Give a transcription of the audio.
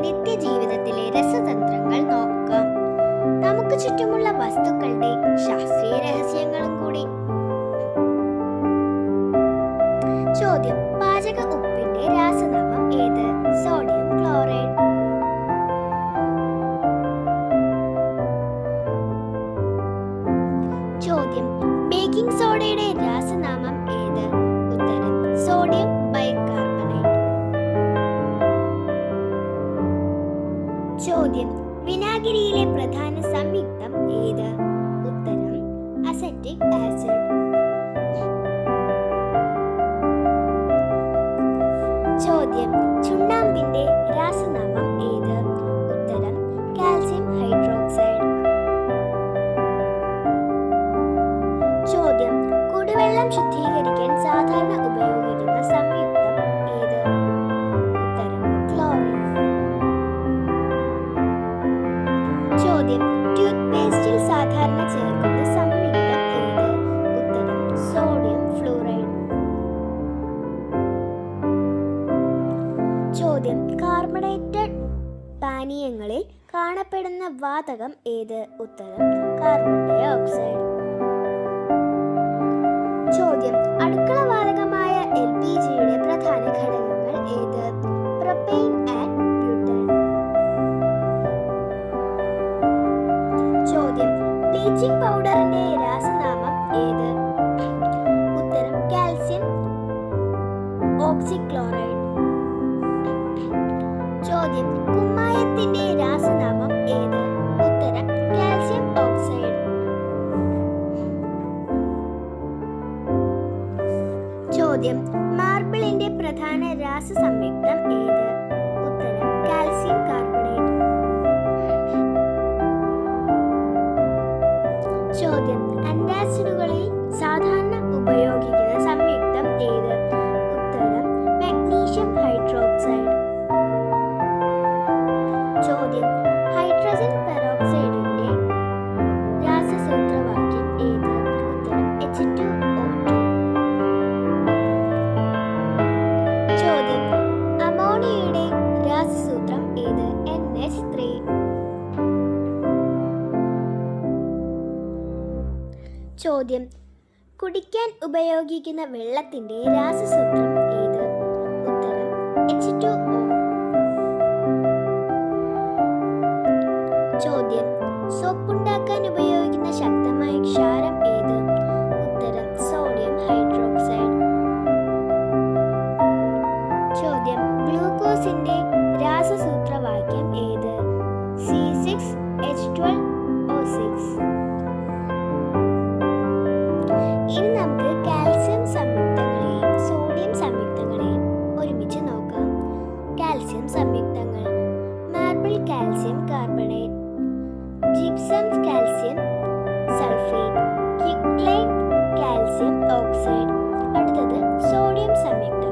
നിത്യജീവിതത്തിലെ രസതന്ത്രങ്ങൾ നോക്കാം. നമുക്ക് ചുറ്റുമുള്ള വസ്തുക്കളുടെ ശാസ്ത്രീയ രഹസ്യങ്ങളും കൂടി. ചോദ്യം: പാചക ഉപ്പിന്റെ രാസനാമം ഏത്? Sodium chloride. ചോദ്യം: ബേക്കിംഗ് സോഡയുടെ രാസനാമം ഏത്? ഉത്തരം: സോഡിയം ബൈകാർബണേറ്റ്. ചോദ്യം: വിനാഗിരിയിലെ പ്രധാന സംയുക്തം ഏത്? ഉത്തരം: അസറ്റിക് ആസിഡ്. ചോദ്യം: ചുണ്ണാമ്പിന്റെ രാസനാമം ഏത്? ഉത്തരം: കാൽസ്യം ഹൈഡ്രോക്സൈഡ്. ചോദ്യം: കുടിവെള്ളം ശുദ്ധീകരിക്കാൻ സാധാരണ ഉപയോഗിക്കുന്ന സംയുക്തം ഏത്? ഉത്തരം: ക്ലോറിൻ. ചോദ്യം: ടൂത്ത് പേസ്റ്റിൽ സാധാരണ ചേർക്കുന്ന സംയുക്തം ഏത്? ഉത്തരം: സോഡിയം ഫ്ലൂറൈഡ്. ചോദ്യം: കാർബണേറ്റഡ് പാനീയങ്ങളിൽ കാണപ്പെടുന്ന വാതകം ഏത്? ഉത്തരം: കാർബൺ ഡൈ ഓക്സൈഡ്. ചോദ്യം: അടുക്കള വാതകമായ LPGയുടെ പ്രധാന ഘടകങ്ങൾ ഏത്? Propane and butane. ചോദ്യം: ബ്ലീച്ചിംഗ് പൗഡറിന്റെ രാസനാമം ഏത്? ഉത്തരം: കാൽസ്യം ഓക്സിക്ലോറൈഡ്. ചോദ്യം: കുമ്മായത്തിന്റെ രാസനാമം ഏത്? ഉത്തരം: കാൽസ്യം ഓക്സൈഡ്. ചോദ്യം: മാർബിളിന്റെ പ്രധാന രാസസംയുക്തം ഏത്? ഉത്തരം: കാൽസ്യം കാർബണേറ്റ്. ചോദ്യം: ആന്റാസിഡുകളിൽ സാധാരണ ഉപയോഗിക്കുന്ന സംയുക്തം ഏത്? ഉത്തരം: മാഗ്നീഷ്യം ഹൈഡ്രോക്സൈഡ്. ചോദ്യം: ഹൈഡ്രജൻ പെറോക്സൈഡിന്റെ രാസസൂത്രവാക്യം ഏത്? ഉത്തരം: H2O2. ചോദ്യം: അമോണിയയുടെ രാസസൂത്രം ഏത്? NH3. ചോദ്യം: കുടിക്കാൻ ഉപയോഗിക്കുന്ന വെള്ളത്തിന്റെ രാസസൂത്രം ഏത്? ഉത്തരം: H2O. ചോദ്യം: സോപ്പുണ്ടാക്കാൻ ഉപയോഗിക്കുന്ന ശക്തമായ ക്ഷാരം ഏത്? ഉത്തരം: സോഡിയം ഹൈഡ്രോക്സൈഡ്. ചോദ്യം: ഗ്ലൂക്കോസിന്റെ രാസസൂത്രവാക്യം ഏത്? C6H12O6. ഇനി നമുക്ക് കാൽസ്യം സംയുക്തങ്ങളെയും സോഡിയം സംയുക്തങ്ങളെയും ഒരുമിച്ച് നോക്കാം. കാൽസ്യം സംയുക്തങ്ങൾ: marble calcium carbonate, gypsum calcium sulphate, quicklime calcium oxide. അടുത്തത് സോഡിയം സംയുക്തം: